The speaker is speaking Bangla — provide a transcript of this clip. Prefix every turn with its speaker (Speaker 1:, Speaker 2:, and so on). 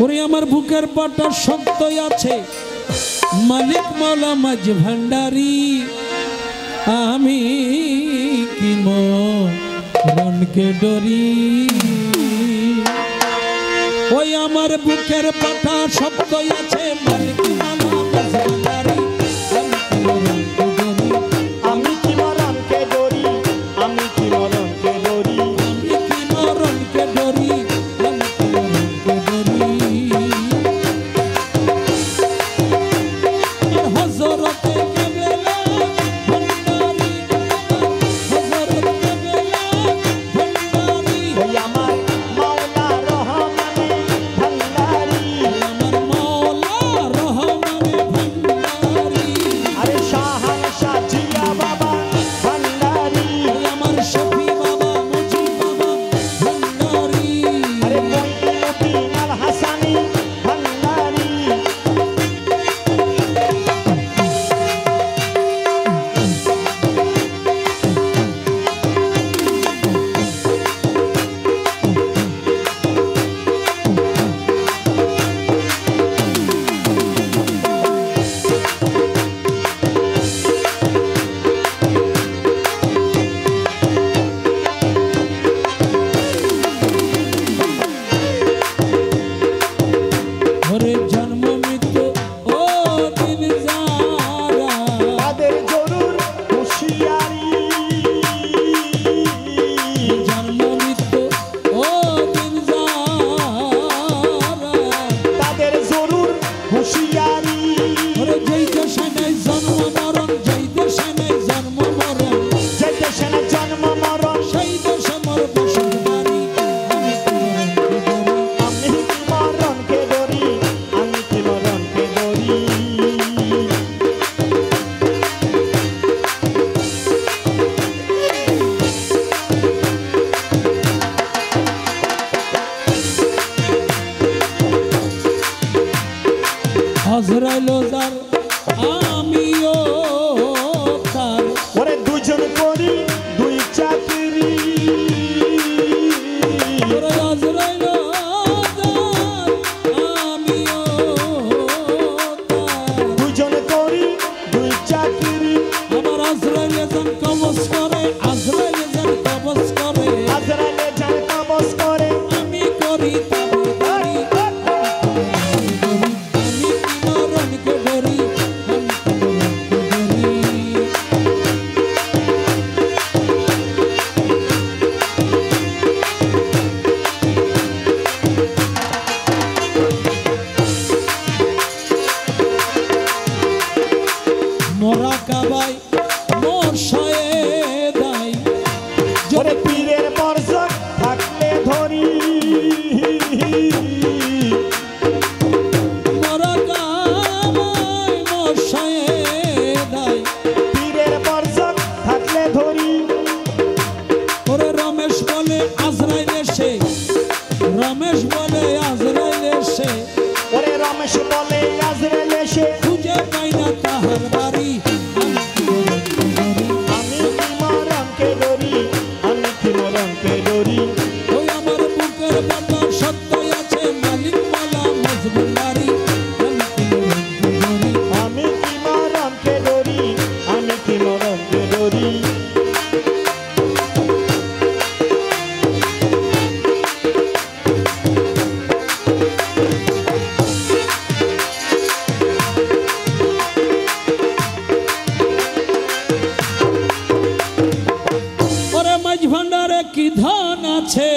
Speaker 1: ওরে আমার বুকের পাটা শক্তই আছে মালিক মৌলা মাঝ ভান্ডারি আমি কি মরণকে ডরি ওই আমার বুকের পাটা শক্তই আছে মালিক মৌলা মাঝ ভান্ডারি
Speaker 2: আমি কি মরণকে ডরি আমি কি মরণকে ডরি
Speaker 1: আমি কি মরণকে ডরি আজরাইলো যার আমিও তার
Speaker 2: ওরে দুজন করি দুই চাকরি
Speaker 1: ওরে আজরাইলো যার আমিও তার
Speaker 2: দুজন করি দুই চাকরি
Speaker 1: আমার আজরাইলে যান কবজ করে আজরাইলে যান কবজ করে
Speaker 2: আজরাইলে যান কবজ করে
Speaker 1: আমি করি মোরা কাবাই মোর শয়ে দাই
Speaker 2: জোরে পীরের বর্ষক থাকলে ধরি
Speaker 1: মোরা কাবাই মোর শয়ে দাই
Speaker 2: পীরের বর্ষক থাকলে ধরি
Speaker 1: ওরে রমেশ বলে আজরাইল এসে রমেশ বলে আজরাইল এসে
Speaker 2: ওরে রমেশ বলে আজরাইল এসে
Speaker 1: খুঁজে পাই না তাহার বাড়ি
Speaker 2: আমি কি মরণকে ডরি আমি কি মরণকে ডরি
Speaker 1: ওই আমার বুকের পাতা সত্যই আছে মালিক মালা মজবুলারি
Speaker 2: আমি কি মরণকে ডরি আমি কি মরণকে ডরি
Speaker 1: মাঝ ভান্ডারে কি ধন আছে।